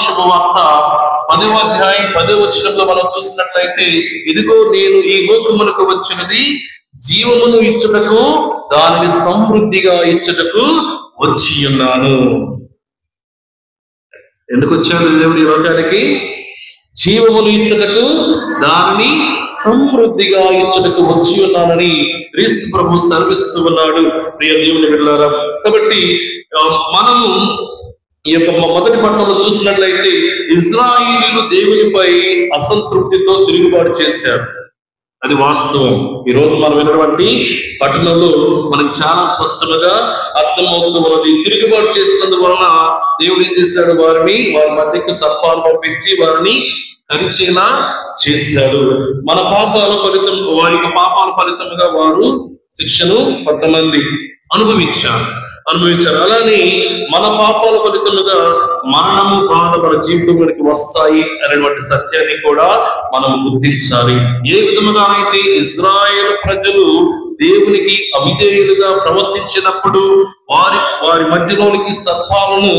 శుభవార్త 10వ అధ్యాయం 10వ వచనంలో మనం చూసినట్లయితే, ఇదిగో నేను ఈ లోకమునకు వచ్చినది జీవమును ఇచ్చుటకు, దానిని సమృద్ధిగా ఇచ్చుటకు వచ్చి ఉన్నాను. ఎందుకు వచ్చాడు దేవుడు ఈ లోకానికి? జీవమును ఇచ్చుటకు, దానిని సమృద్ధిగా ఇచ్చుటకు వచ్చి ఉన్నానని క్రీస్తు ప్రభు సెలవిస్తూ ఉన్నాడు. ప్రియ దేవుని బిడ్డలారా, కాబట్టి మనము ఈ యొక్క మొదటి పట్టణంలో చూసినట్లయితే ఇశ్రాయేలీయులు దేవునిపై అసంతృప్తితో తిరుగుబాటు చేశారు. అది వాస్తవం. ఈ రోజు మనం విన్నటువంటి పట్టణంలో మనకు చాలా స్పష్టంగా అర్థమవుతూ ఉన్నది. తిరుగుబాటు చేసినందువలన దేవుడు ఏం చేశాడు? వారి మధ్యకు సర్పాలు పంపించి వారిని కరిచేలా చేశాడు. మన పాపాల ఫలితం, వారి యొక్క పాపాల ఫలితంగా వారు శిక్షను కొంతమంది అనుభవించారు. అలానే మన పాపాల ఫలితముగా మరణము, బాధ మన జీవితంలోకి వస్తాయి అనేటువంటి సత్యాన్ని కూడా మనం గుర్తించాలి. ఏ విధముగానైతే ఇశ్రాయేలు ప్రజలు దేవునికి అవిధేయులుగా ప్రవర్తించినప్పుడు వారి మధ్యలోనికి సర్పాలను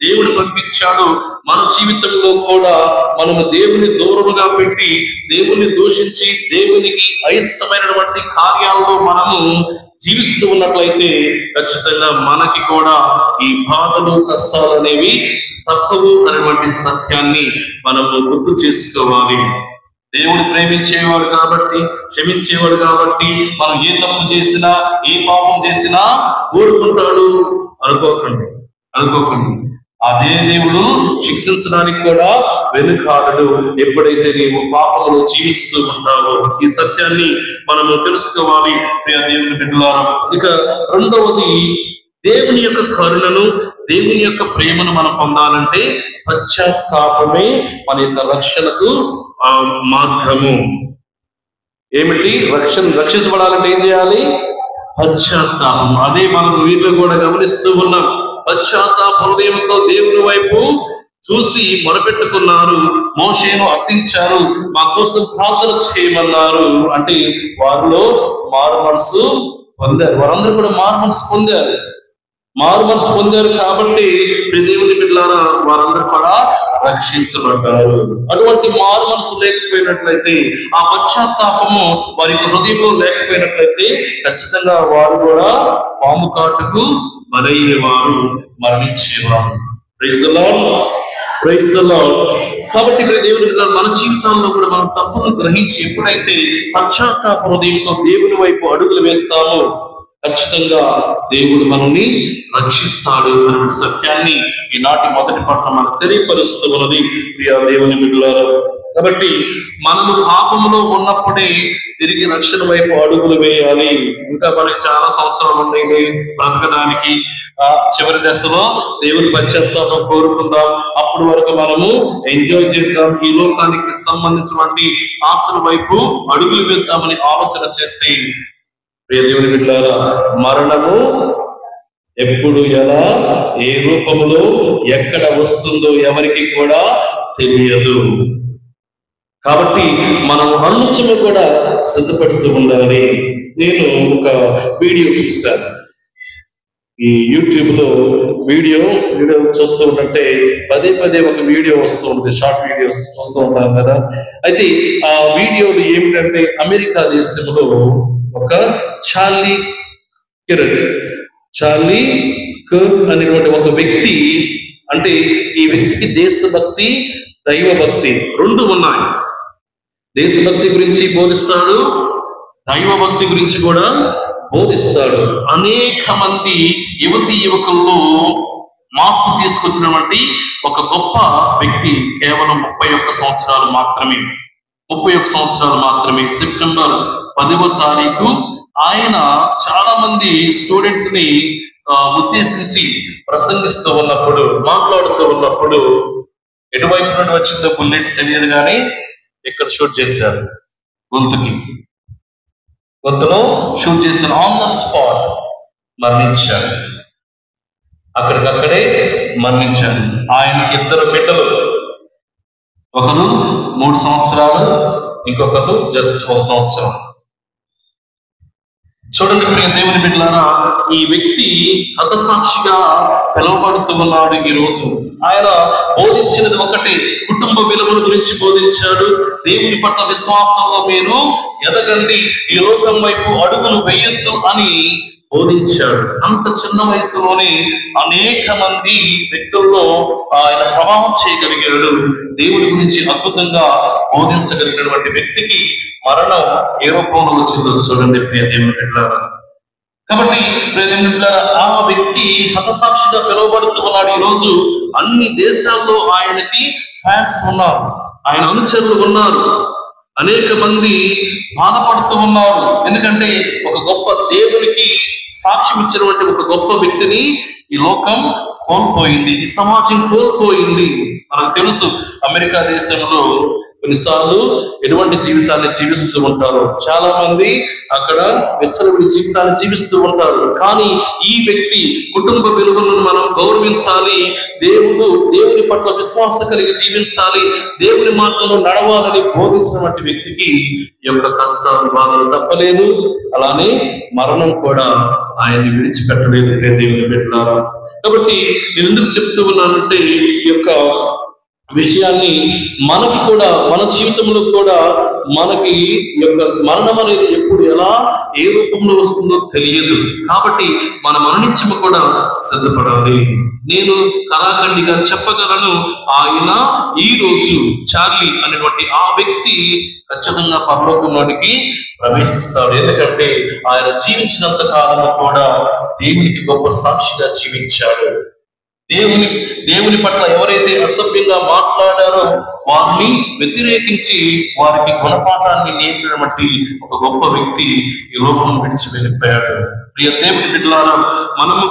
దేవుడు పంపించాడు, మన జీవితంలో కూడా మనము దేవుని దూరముగా పెట్టి, దేవుని దూషించి, దేవునికి అయిష్టమైనటువంటి కార్యాలలో మనము జీవిస్తూ ఉన్నట్లయితే ఖచ్చితంగా మనకి కూడా ఈ బాధలు, కష్టాలు అనేవి తప్పవు అనేటువంటి సత్యాన్ని మనము గుర్తు చేసుకోవాలి. దేవుడు ప్రేమించేవాడు కాబట్టి, క్షమించేవాడు కాబట్టి మనం ఏ తప్పు చేసినా, ఏ పాపం చేసినా ఊరుకుంటాడు అనుకోకండి. అదే దేవుడు శిక్షించడానికి కూడా వెనుకాడడు, ఎప్పుడైతే నీవు పాపములు జీవిస్తూ ఉంటావో. ఈ సత్యాన్ని మనము తెలుసుకోవాలి ప్రియ దేవుని బిడ్డలారా. ఇక రెండవది, దేవుని యొక్క కరుణను, దేవుని యొక్క ప్రేమను మనం పొందాలంటే పశ్చాత్తాపమే మన యొక్క రక్షణకు మార్గము. ఏమిటి? రక్షించబడాలంటే ఏం చేయాలి? పశ్చాత్తాపం. అదే మనం వీళ్ళు కూడా గమనిస్తూ ఉన్నాం. పశ్చాత్తాప హృదయంతో దేవుని వైపు చూసి మొరపెట్టుకున్నారు, మోషేను అర్థించారు, మా కోసం ప్రార్థన చేయమన్నారు. అంటే వారిలో మారు మనసు పొందారు. వారందరూ కూడా మారు మనసు పొందారు కాబట్టి దేవుని బిడ్డలారా వారందరూ కూడా రక్షించబడ్డారు. అటువంటి మారు మనసు లేకపోయినట్లయితే, ఆ పశ్చాత్తాపము వారి హృదయంలో లేకపోయినట్లయితే ఖచ్చితంగా వారు కూడా పాము కాటుకు బలయ్యేవారు, మరణించేవారు. Praise the lord. కాబట్టి దేవుని మన జీవితాల్లో కూడా మనం తప్పును గ్రహించి ఎప్పుడైతే పశ్చాత్తాప హృదయంతో దేవుని వైపు అడుగులు వేస్తామో ఖచ్చితంగా దేవుడు మనల్ని రక్షిస్తాడు అనే సత్యాన్ని ఈనాటి మొదటి పట్టణం మనకు తెలియపరుస్తూ ఉన్నది ప్రియ దేవుని బిడ్డలారా. కాబట్టి మనము పాపములో ఉన్నప్పుడే తిరిగి రక్షణ వైపు అడుగులు వేయాలి. ఇంకా మనకి చాలా సంవత్సరాలు ఉన్నాయి బ్రతకడానికి. చివరి దశలో దేవుని పశ్చాత్తాపం కోరుకుందాం. అప్పటి వరకు మనము ఎంజాయ్ చేద్దాం, ఈ లోకానికి సంబంధించినటువంటి ఆశల వైపు అడుగులు వేద్దామని ఆలోచన చేస్తే ప్రియ దేవుని బిడ్డలారా, మరణము ఎప్పుడు, ఎలా, ఏ రూపంలో, ఎక్కడ వస్తుందో ఎవరికి కూడా తెలియదు. కాబట్టి మనం అన్నింటిలో కూడా సిద్ధపడుతూ ఉండాలి. నేను ఒక వీడియో చూస్తాను, ఈ యూట్యూబ్ లో వీడియో చూస్తూ ఉంటే పదే ఒక వీడియో వస్తూ ఉంటుంది, షార్ట్ వీడియోస్ చూస్తూ ఉంటాం కదా. అయితే ఆ వీడియోలు ఏమిటంటే, అమెరికా దేశంలో ఒక చార్లీ కర్క్ అనేటువంటి ఒక వ్యక్తి, అంటే ఈ వ్యక్తికి దేశభక్తి, దైవభక్తి రెండు ఉన్నాయి. దేశభక్తి గురించి బోధిస్తాడు, దైవభక్తి గురించి కూడా బోధిస్తాడు. అనేక మంది యువకుల్లో మార్పు తీసుకొచ్చినటువంటి ఒక గొప్ప వ్యక్తి. కేవలం 31 సంవత్సరాలు మాత్రమే. సెప్టెంబర్ 10వ తారీఖు ఆయన చాలా మంది స్టూడెంట్స్ ని ఉద్దేశించి ప్రసంగిస్తూ ఉన్నప్పుడు, మాట్లాడుతూ ఉన్నప్పుడు ఎటువైపు నుండి వచ్చిందో బుల్లెట్ తెలియదు కానీ ఇక్కడ షూట్ చేశారు, గొంతులో షూట్ చేసిన ఆన్ ద స్పాట్ మరణించారు. అక్కడికక్కడే మరణించారు. ఆయన 2 బిడ్డలు, ఒకరు 3 సంవత్సరాలు, ఇంకొకరు జస్ట్ 1 సంవత్సరం. చూడండి ప్రియ దేవుని బిడ్డలారా, ఈ వ్యక్తి హతసాక్షిగా పిలువబడుతూ ఉన్నాడు. ఈ రోజు ఆయన బోధించినది ఒకటే, గురించి బోధించాడు. దేవుని పట్ల విశ్వాసంలో మీరు ఎదగండి, ఈ లోకం వైపు అడుగులు వేయొద్దు అని బోధించాడు. అంత చిన్న వయసులోనే అనేక మంది వ్యక్తుల్లో ఆయన ప్రభావం చేయగలిగాడు. దేవుడి గురించి అద్భుతంగా బోధించగలిగినటువంటి వ్యక్తికి మరణం ఏ రూపంలో వచ్చిందో చూడండి ప్రియ దేవుని బిడ్డలారా. కాబట్టి ప్రియ దేవుని బిడ్డలారా, ఆ వ్యక్తి హతసాక్షిగా పిలువబడుతూ ఉన్నాడు. ఈరోజు అన్ని దేశాల్లో ఆయనకి ఫ్యాన్స్ ఉన్నారు, ఆయన అనుచరులు ఉన్నారు. అనేక మంది బాధపడుతూ ఉన్నారు. ఎందుకంటే ఒక గొప్ప దేవునికి సాక్ష్యం ఇచ్చినటువంటి ఒక గొప్ప వ్యక్తిని ఈ లోకం కోల్పోయింది, ఈ సమాజం కోల్పోయింది. మనకు తెలుసు అమెరికా దేశంలో కొన్నిసార్లు ఎటువంటి జీవితాన్ని జీవిస్తూ ఉంటారు. చాలా మంది అక్కడ విచ్చలవిడి జీవితాన్ని జీవిస్తూ ఉంటారు. కానీ ఈ వ్యక్తి కుటుంబ విలువలను మనం గౌరవించాలి, దేవుని పట్ల విశ్వాసం కలిగి జీవించాలి, దేవుని మార్గంలో నడవాలని బోధించినటువంటి వ్యక్తికి ఈ యొక్క కష్టాలు బాధలు తప్పలేదు. అలానే మరణం కూడా ఆయన్ని విడిచిపెట్టలేదు దేవుని బిడ్డలారా. కాబట్టి నేను ఎందుకు చెప్తూ ఉన్నానంటే ఈ యొక్క విషయాన్ని మనకి కూడా, మన జీవితంలో కూడా మనకి యొక్క మరణం అనేది ఎప్పుడు ఎలా ఏ రూపంలో వస్తుందో తెలియదు. కాబట్టి మన మరణించము కూడా సిద్ధపడాలి. నేను కరాఖండిగా చెప్పగలను, ఆయన ఈ రోజు చార్లీ అనేటువంటి ఆ వ్యక్తి ఖచ్చితంగా పరలోకంలోనికి ప్రవేశిస్తాడు. ఎందుకంటే ఆయన జీవించినంత కాలం కూడా దేవునికి గొప్ప సాక్షిగా జీవించాడు. దేవుని పట్ల ఎవరైతే అసభ్యంగా మాట్లాడారో వారిని వ్యతిరేకించి వారికి గుణపాఠాన్ని నేర్పినటువంటి ఒక గొప్ప వ్యక్తి ఈ లోకం విడిచి వెళ్ళిపోయాడు. ప్రియ దేవుని బిడ్డలారా, మనము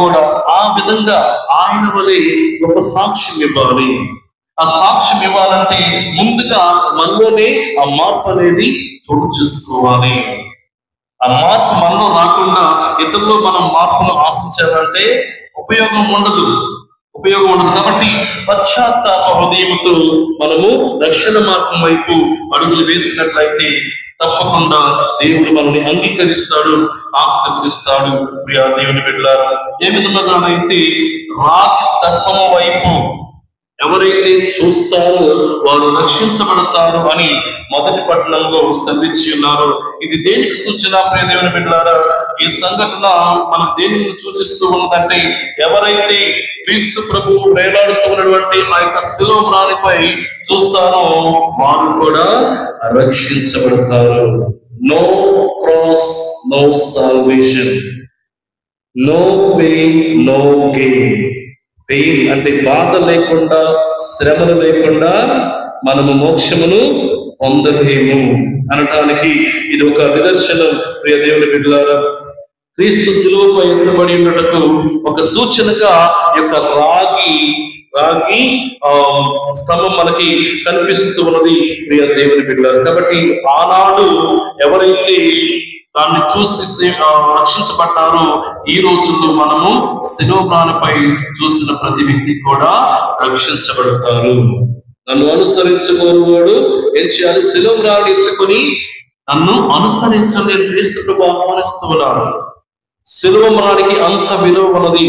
కూడా ఆ విధంగా ఆయన వలె గొప్ప సాక్ష్యం ఇవ్వాలి. ఆ సాక్ష్యం ఇవ్వాలంటే ముందుగా మనలోనే ఆ మార్పు అనేది చోటు చేసుకోవాలి. ఆ మార్పు మనలో రాకుండా ఇతరుల్లో మనం మార్పును ఆశించాలంటే ఉపయోగం ఉండదు. కాబట్టి పశ్చాత్తాప హృదయంతో మనము రక్షణ మార్గం వైపు అడుగులు వేసినట్లయితే తప్పకుండా దేవుడు మనల్ని అంగీకరిస్తాడు, ఆశీర్వదిస్తాడు. ప్రియ దేవుని బిడ్డలారా, ఏ విధంగానైతే రాగి సర్పము వైపు ఎవరైతే చూస్తారో వారు రక్షించబడతారు అని మొదటి పట్టణంలో సెలవిచ్చి ఉన్నారు. ఇది దేనికి సూచన ప్రియ దేవుని బిడ్డలారా? ఈ సంఘటన మనం దేనిని సూచిస్తూ ఉన్నదంటే, ఎవరైతే క్రీస్తు ప్రభువు వేలాడుతున్నటువంటి ఆ యొక్క శిలువ మ్రాణిపై చూస్తారో వారు కూడా రక్షించబడతారు. No cross no salvation, no pain no gain. Pain అంటే బాధ లేకుండా, శ్రమలు లేకుండా మనము మోక్షమును పొందలేము అనటానికి ఇది ఒక నిదర్శనం. ప్రియ దేవుని బిడ్డలారా, క్రీస్తు శిలువపై ఎత్తబడి ఉన్నటకు ఒక సూచనగా ఈ యొక్క రాగి స్తంభం మనకి కనిపిస్తూ ఉన్నది ప్రియ దేవుని బిడ్డలారా. కాబట్టి ఆనాడు ఎవరైతే దాన్ని చూసి రక్షించబడ్డారో ఈ రోజుల్లో మనము శిలువ మ్రాణిపై చూసిన ప్రతి వ్యక్తి కూడా రక్షించబడతారు. నన్ను అనుసరించబోరువాడు ఏం చేయాలి? శిలువ మ్రాణిని ఎత్తుకొని నన్ను అనుసరించని క్రీస్తు ప్రభువు ఆహ్వానిస్తున్నాడు. శిలువ మ్రాణికి అంత విలువ ఉన్నది.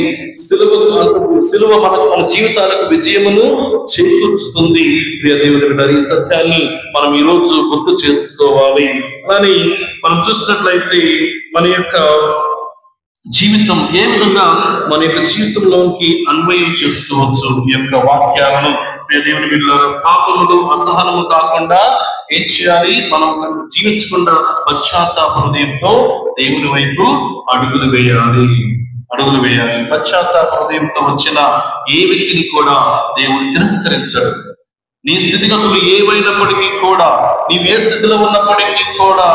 శిలువ మన జీవితాలకు విజయమును చేకూర్చుతుంది. ప్రియ దేవుని బిడ్డ, ఈ సత్యాన్ని మనం ఈ రోజు గుర్తు చేసుకోవాలి. కానీ మనం చూసినట్లయితే మన యొక్క జీవితం ఏ విధంగా మన యొక్క జీవితంలోకి అన్వయం చేసుకోవచ్చు ఈ యొక్క వాక్యాలను. దేవుని బిడ్డలారా, పాపములు అసహనము కాకుండా ఏం చేయాలి? మనం జీవించకుండా పశ్చాత్తాప హృదయంతో దేవుని వైపు అడుగులు వేయాలి. పశ్చాత్తాప హృదయంతో వచ్చిన ఏ వ్యక్తిని కూడా దేవుడు తిరస్కరించడు. నీ స్థితిగతులు ఏవైనప్పటికీ కూడా, నీవు ఏ స్థితిలో ఉన్నప్పటికీ కూడా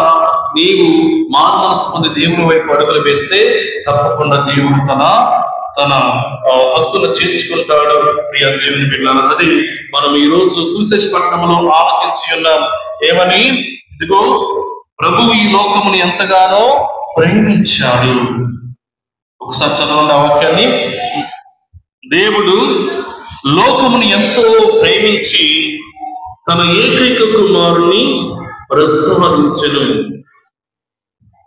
నీవు మానసు పొంది దేవుని వైపు అడుగులు వేస్తే తప్పకుండా దేవుడు తన హక్కును చేర్చుకుంటాడు. ప్రియ దేవుని బిడ్డలారా, అది మనం ఈ రోజు సువిశేష పట్టణంలో ఆలకించి ఉన్నాం. ఏమని? ఇదిగో ప్రభువు ఈ లోకముని ఎంతగానో ప్రేమించాడు. ఒకసారి చదవండి ఆ వాక్యాన్ని. దేవుడు లోకముని ఎంతో ప్రేమించి తన ఏకైక కుమారుని ప్రసాదించెను.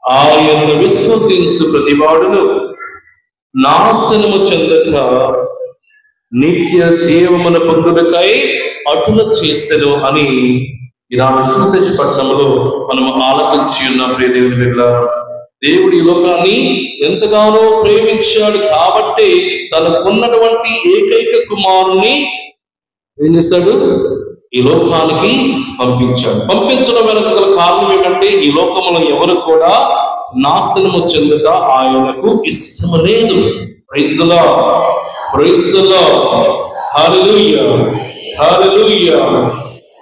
ఆయనను విశ్వసించు ప్రతివాడును నాశనము చెందక నిత్య జీవమును పొందుటకై అటుల చేసెను అని ఈనాడు సువిశేష పట్టణంలో మనము ఆలకించి ఉన్న ప్రియ దేవుని బిడ్డలారా, దేవుడు ఈ లోకాన్ని ఎంతగానో ప్రేమించాడు కాబట్టి తనకున్నటువంటి ఏకైక కుమారుని ఏం చేశాడు? ఈ లోకానికి పంపించాడు. పంపించడం వెనక గల కారణం ఏమంటే, ఈ లోకంలో ఎవరు కూడా నాశనము చెందుట ఆయనకు ఇష్టం లేదు. Praise the Lord, praise the Lord, hallelujah, hallelujah.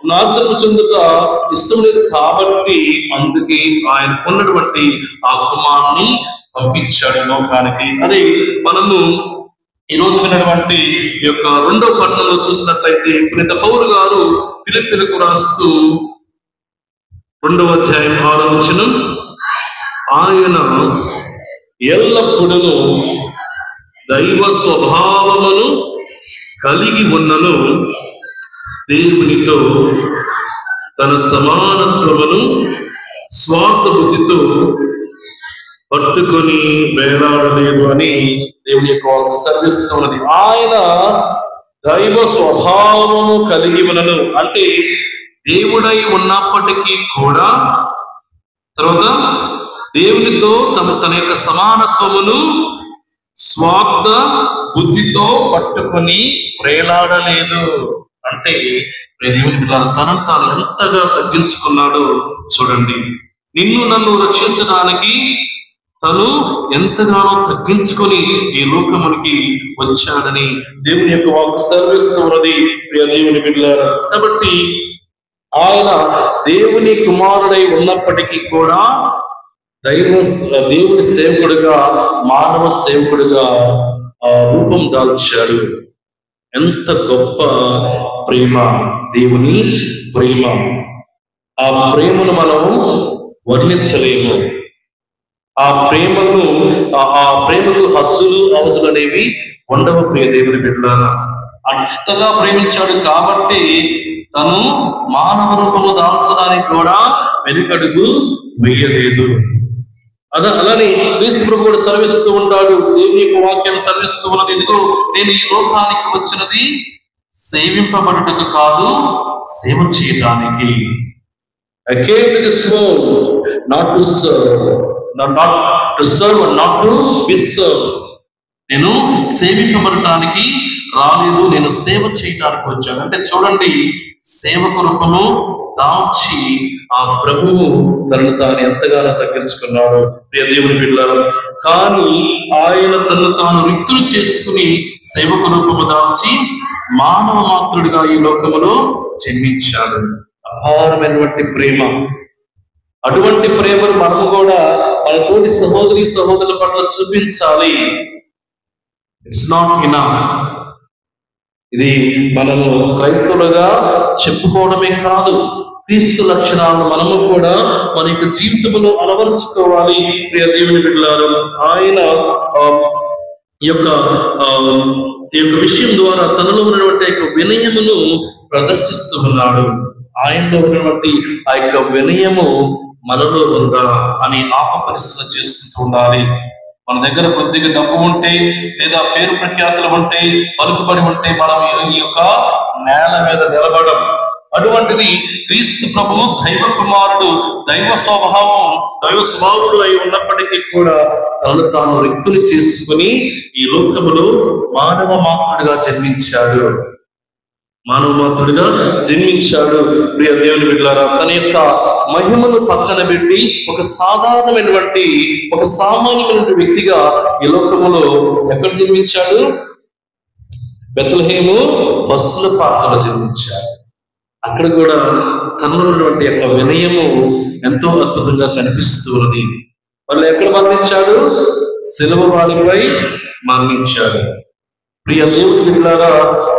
నాశనం చెందుట ఇష్టం లేదు కాబట్టి అందుకే ఆయన కొన్నటువంటి ఆ కుమారుని పంపించాడు లోకానికి. అదే మనము ఈ రోజు విన్నటువంటి ఈ యొక్క 2వ పట్టణంలో చూసినట్లయితే పునీత పౌలు గారు ఫిలిప్పీలకు రాస్తూ 2వ అధ్యాయం 6వ వచనం, ఆయన ఎల్లప్పుడూ దైవ స్వభావమును కలిగి ఉన్నను, దేవునితో తన సమానత్వమును స్వార్థ బుద్ధితో పట్టుకొని వేలాడలేదు అని దేవుని యొక్క సర్విస్తున్నది. ఆయన దైవ స్వభావము కలిగి ఉన్నను అంటే దేవుడై ఉన్నప్పటికీ కూడా తర్వాత దేవునితో తన యొక్క సమానత్వమును స్వార్థ బుద్ధితో పట్టుకొని వేలాడలేదు. అంటే దేవుని పిల్లలు తనను తాను ఎంతగా తగ్గించుకున్నాడో చూడండి. నిన్ను నన్ను రక్షించడానికి తను ఎంతగానో తగ్గించుకొని ఈ లోకమునికి వచ్చాడని దేవుని యొక్క వాక్కు సెలవిస్తున్నది ప్రియ దేవుని బిడ్డలారా. కాబట్టి ఆయన దేవుని కుమారుడై ఉన్నప్పటికీ కూడా దేవుని సేవకుడిగా, మానవ సేవకుడిగా రూపం దాల్చాడు. ఎంత గొప్ప ప్రేమ దేవుని ప్రేమ! ఆ ప్రేమను మనము వర్ణించలేము. ఆ ప్రేమకు హద్దులు అవధులు అనేవి ఉండవు ప్రియ దేవుని బిడ్డలారా. అంతగా ప్రేమించాడు కాబట్టి తను మానవ రూపము దాల్చడానికి కూడా వెనుకడుగు వేయలేదు. అలానే క్రీస్తు ప్రభువు సెలవిస్తూ ఉంటాడు, దేవుని యొక్క వాక్యాన్ని సెలవిస్తూ ఉన్నది, ఇదిగో నేను ఈ లోకానికి వచ్చినది సేవింపబడుటకు కాదు, సేవ చేయడానికి. I came to this world not to serve, not to serve and not to be served. నేను సేవింపబడటానికి రాలేదు, నేను సేవ చేయడానికి వచ్చాను. అంటే చూడండి, సేవక రూపము దాల్చి ఆ ప్రభువు తనను తాను ఎంతగానో తగ్గించుకున్నాడు ప్రియ దేవుని బిడ్డలారా. కానీ ఆయన తనను తాను రిక్తులు చేసుకుని సేవక రూపము దాల్చి మానవ మాత్రుడిగా ఈ లోకములో జన్మించాడు. అపారమైనటువంటి ప్రేమ. అటువంటి ప్రేమను మనము కూడా మన తోటి సహోదరి సహోదరుల పట్ల చూపించాలి. It's not enough. ఇది మనము క్రైస్తవులుగా చెప్పుకోవడమే కాదు, క్రీస్తు లక్షణాలను మనము కూడా మన యొక్క జీవితంలో అలవరుచుకోవాలి ప్రియ దేవుని బిడ్డలారా. ఆయన ఈ యొక్క విషయం ద్వారా తనలో ఉన్నటువంటి యొక్క వినయమును ప్రదర్శిస్తూ ఉన్నాడు. ఆయనలో ఉన్నటువంటి ఆ యొక్క వినయము మనలో ఉందా అని ఆత్మపరిశీలన చేసుకుంటూ ఉండాలి. మన దగ్గర కొద్దిగా డబ్బు ఉంటే లేదా పేరు ప్రఖ్యాతులు ఉంటే, పలుకుబడి ఉంటే మనం ఈ యొక్క నేల మీద నిలబడం. అటువంటిది క్రీస్తు ప్రభువు దైవ కుమారుడు, దైవ స్వభావుడు అయి ఉన్నప్పటికీ కూడా తనను తాను రిక్తులు చేసుకుని ఈ లోకములో మానవ మాత్రుడిగా జన్మించాడు. ప్రియ దేవుని బిడ్డలారా. తన యొక్క మహిమను పక్కన పెట్టి ఒక సామాన్యమైనటువంటి వ్యక్తిగా ఈ లోకములో ఎక్కడ జన్మించాడు? బెత్లెహేము పశుల పాకలో జన్మించాడు. అక్కడ కూడా తనలో ఉన్నటువంటి యొక్క వినయము ఎంతో అద్భుతంగా కనిపిస్తూ ఉన్నది. వాళ్ళు ఎక్కడ మరణించాడు? శిలువ వాడిపై మరణించాడు. ప్రియ దేవుని బిడ్డలారా,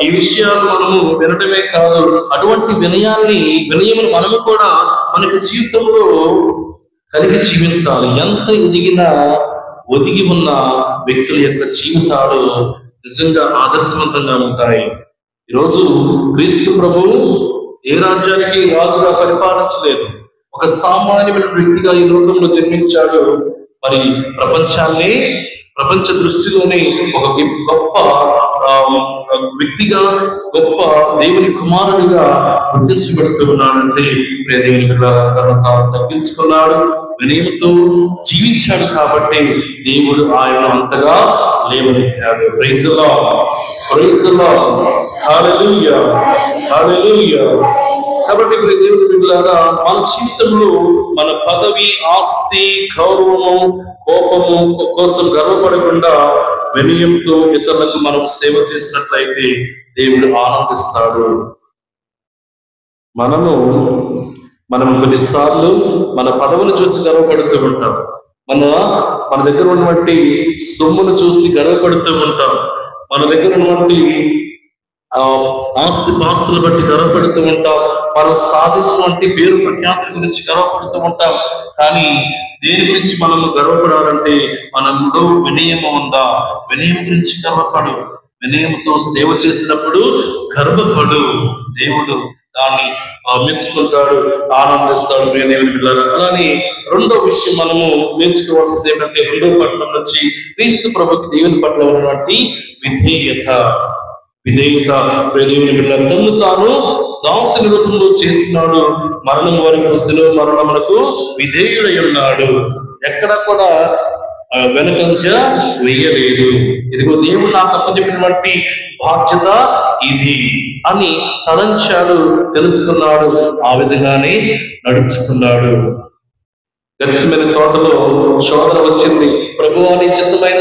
ఈ విషయాలు మనము వినడమే కాదు, అటువంటి వినయమును మనము కూడా మనకి జీవితంలో కలిగి జీవించాలి. ఎంత ఒదిగి ఉన్న వ్యక్తుల యొక్క జీవితాలు నిజంగా ఆదర్శవంతంగా ఉంటాయి. ఈరోజు క్రీస్తు ప్రభువు ఏ రాజ్యానికి రాజుగా పరిపాలించలేదు, ఒక సామాన్యమైన వ్యక్తిగా ఈ లోకంలో జన్మించాడు. మరి ప్రపంచ దృష్టిలోనే ఒక గొప్ప ఆ, వ్యక్తిగా, గొప్ప దేవుని కుమారునిగా గుర్తించబడుతూ ఉన్నాడంటే ప్రియ దేవుని బిడ్డలారా, తను తాను తగ్గించుకున్నాడు, వినయంతో జీవించాడు కాబట్టి దేవుడు ఆయన అంతగా లేవనెత్తాడు. Praise the Lord, praise the Lord, hallelujah, hallelujah. కాబట్టి ఇప్పుడు దేవుని బిడ్డలారా, మన జీవితంలో మన పదవి, ఆస్తి, గౌరవము, కోపము కోసం గర్వపడకుండా వినయంతో ఇతరులకు మనం సేవ చేసినట్లయితే దేవుడు ఆనందిస్తాడు. మనం కొన్నిసార్లు మన పదవులు చూసి గర్వపడుతూ ఉంటాం, మన దగ్గర ఉన్నటువంటి సొమ్మును చూసి గర్వపడుతూ ఉంటాం, మన దగ్గర ఉన్నటువంటి ఆస్తులు బట్టి గర్వపడుతూ ఉంటాం, మనం సాధించినటువంటి పేరు ప్రఖ్యాతుల గురించి గర్వపడుతూ ఉంటాం. కానీ దేని గురించి మనము గర్వపడాలంటే మనలో వినయము ఉందా? వినయం గురించి గర్వపడు. వినయంతో సేవ చేసినప్పుడు గర్వపడు. దేవుడు దాన్ని మెచ్చుకుంటాడు, ఆనందిస్తాడు. దేవుని బిడ్డలారా, అలానే రెండో విషయం మనము నేర్చుకోవాల్సింది ఏంటంటే, రెండో పట్టణం నుంచి క్రీస్తు ప్రభుకి దేవుని పట్ల ఉన్నటువంటి విధేయత. దేవుని బిడ్డలారా, తను తాను దాసుని రూపంలో చేస్తున్నాడు, మరణం వరకు శిలువ మరణములకు విధేయుడై ఉన్నాడు. ఎక్కడ కూడా వెనకంజ వేయలేదు. ఇదిగో దేవుడు నాకు అప్పచెప్పినటువంటి బాధ్యత ఇది అని తలంచాడు, తెలుసుకున్నాడు, ఆ విధంగానే నడుచుకున్నాడు. గెత్సేమనే తోటలో శోధన వచ్చింది. ప్రభువా, నీ చిత్తమైన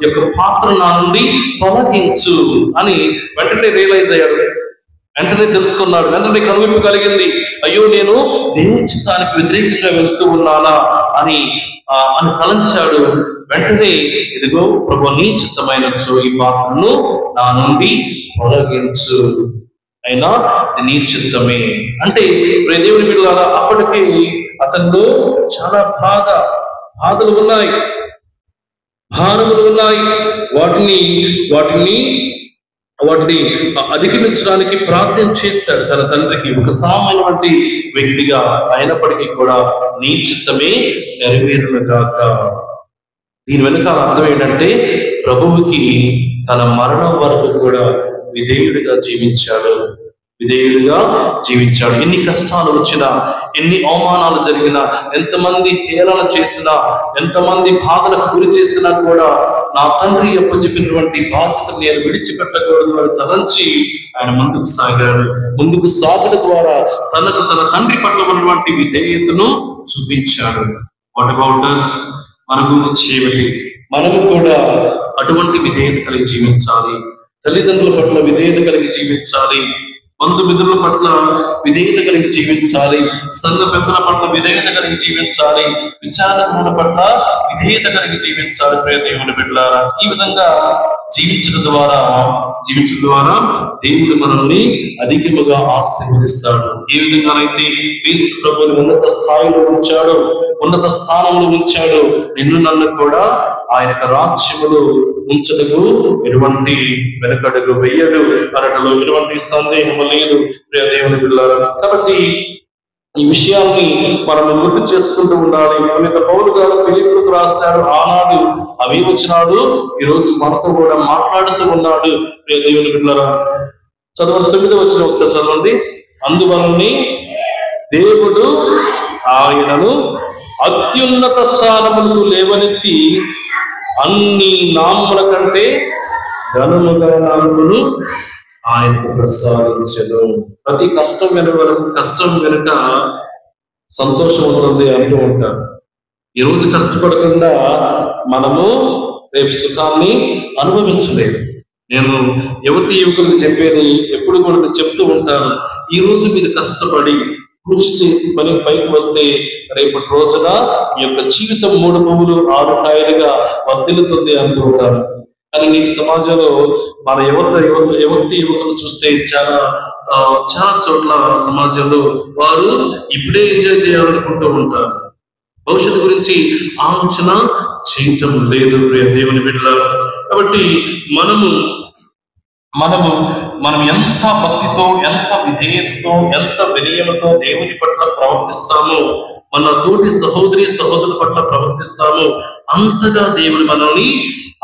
ఈ యొక్క పాత్ర నా నుండి తొలగించు అని వెంటనే రియలైజ్ అయ్యాడు, వెంటనే తెలుసుకున్నాడు, వెంటనే కనువిప్పు కలిగింది. అయ్యో, నేను దేవుని చిత్తానికి వ్యతిరేకంగా వెళ్తూ ఉన్నానా అని తలంచాడు. వెంటనే ఇదిగో ప్రభు, నీ చిత్తమైన ఈ పాత్రను నా నుండి తొలగించు, అయినా నీ చిత్తమే అంటే. దేవుని బిడ్డలారా, అప్పటికే అతనిలో చాలా బాధలు ఉన్నాయి, భారములు ఉన్నాయి. వాటిని అధిగమించడానికి ప్రార్థన చేశాడు తన తండ్రికి, ఒక సామాన్యమైన వ్యక్తిగా. అయినప్పటికీ కూడా నీ చిత్తమే నెరవేరును గాక. దీని వెనుక అర్థం ఏంటంటే, ప్రభువుకి తన మరణం వరకు కూడా విధేయుడిగా జీవించాడు. ఎన్ని కష్టాలు వచ్చినా, ఎన్ని అవమానాలు జరిగినా, ఎంతమంది హేళన చేసినా, ఎంతమంది బాధలకు గురి చేసినా కూడా నా తండ్రి చెప్పినటువంటి బాధ్యతను నేను విడిచిపెట్టకూడదు అని తలంచి ఆయన ముందుకు సాగడం ద్వారా తనకు తన తండ్రి పట్ల ఉన్నటువంటి విధేయతను చూపించాడు. What about us? మన గురించి ఏమిటి? మనము కూడా అటువంటి విధేయత కలిగి జీవించాలి. తల్లిదండ్రుల పట్ల విధేయత కలిగి జీవించాలి, బంధుమిత్రుల పట్ల విధేయత కలిగి జీవించాలి, సంఘ పెద్దల పట్ల విధేయత కలిగి జీవించాలి, విచారకుల పట్ల విధేయత కలిగి జీవించాలి. ప్రియ దేవుని బిడ్డలారా, ఈ విధంగా జీవించడం ద్వారా దేవుడు మనల్ని అధికముగా ఆశీర్వదిస్తాడు. ఏ విధంగానైతే క్రీస్తు ప్రభువుని ఉన్నత స్థాయిలో ఉంచాడు, ఉన్నత స్థానంలో ఉంచాడు, నిన్ను నన్ను కూడా ఆయన రాజ్యములో ఉంచటకు ఎటువంటి వెనకడుగు వెయ్యడు అనటలో ఎటువంటి సందేహము లేదు. ప్రియ దేవుని బిడ్డలారా, కాబట్టి ఈ విషయాన్ని మనం గుర్తు చేసుకుంటూ ఉండాలి. పునీత పౌలు గారు ఫిలిప్పీయులకు రాశాడు, ఆనాడు అవి వచ్చినాడు, ఈ రోజు మనతో కూడా మాట్లాడుతూ ఉన్నాడు. ప్రియ దేవుని బిడ్డలారా, చదవండి, 9వ వచనం ఒకసారి చదవండి. అందువలన దేవుడు ఆయనను అత్యున్నత స్థానములకు లేవనెత్తి అన్ని నామముల కంటే ఘనముగా నామమును ఆయనకు ప్రసాదించెను. ప్రతి కష్టం వెనుక సంతోషం ఉంటుంది అంటూ ఉంటారు. ఈరోజు కష్టపడకుండా మనము రేపు సుఖాన్ని అనుభవించలేదు. నేను యువకులకు చెప్పేది ఎప్పుడు కూడా చెప్తూ ఉంటాను, ఈ రోజు మీరు కష్టపడి కృషి చేసి పైకి వస్తే రేపటి రోజున మీ యొక్క జీవితం 3 పువ్వులు 6 కాయలుగా వర్ధిల్లుతుంది అంటూ ఉంటారు. కానీ ఈ సమాజంలో మన యువకులు చూస్తే చాలా చోట్ల సమాజంలో వారు ఇప్పుడే ఎంజాయ్ చేయాలనుకుంటూ ఉంటారు, భవిష్యత్తు గురించి ఆలోచన చేయటం లేదు. దేవుని బిడ్డలారా, కాబట్టి మనం ఎంత భక్తితో, ఎంత విధేయతతో, ఎంత వినయంతో దేవుని పట్ల ప్రవర్తిస్తామో, మన తోటి సహోదరుల పట్ల ప్రవర్తిస్తామో, అంతగా దేవుడు మనల్ని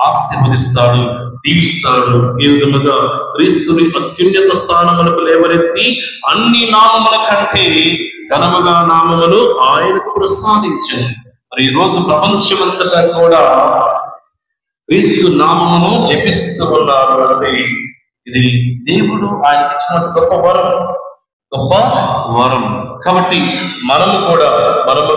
ఆశీర్వదిస్తాడు. దీవిస్తాడు. ఈ విధముగా క్రీస్తుని అత్యున్నత స్థానములకు లేవనెత్తి అన్ని నామముల కంటే ఘనముగా నామములు ఆయనకు ప్రసాదించారు. మరి ఈ రోజు ప్రపంచమంతటా కూడా క్రీస్తు నామమును జపిస్తూ ఉన్నారు అంటే ఇది దేవుడు ఆయనకి ఇచ్చిన గొప్ప వరం. కాబట్టి మనము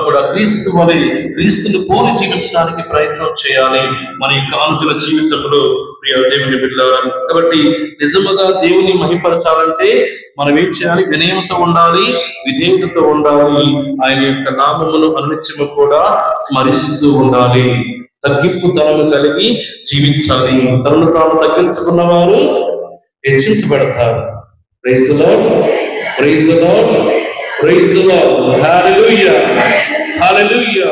కూడా క్రీస్తుని పోలి జీవించడానికి ప్రయత్నం చేయాలి మన యొక్క అంతుల జీవితంలో. ప్రియ దేవుని బిడ్డలారా, కాబట్టి నిజముగా దేవుని మహిమపరచాలంటే మనం ఏం చేయాలి? వినయంతో ఉండాలి, విధేయతతో ఉండాలి. ఆయన యొక్క నామమును అనునిత్యము కూడా స్మరిస్తూ ఉండాలి. తగ్గింపు తనము కలిగి జీవించాలి. తనను తాను తగ్గించుకున్న వారు హెచ్చించబడతారు. Praise the Lord, praise the Lord, praise the Lord. Hallelujah, hallelujah.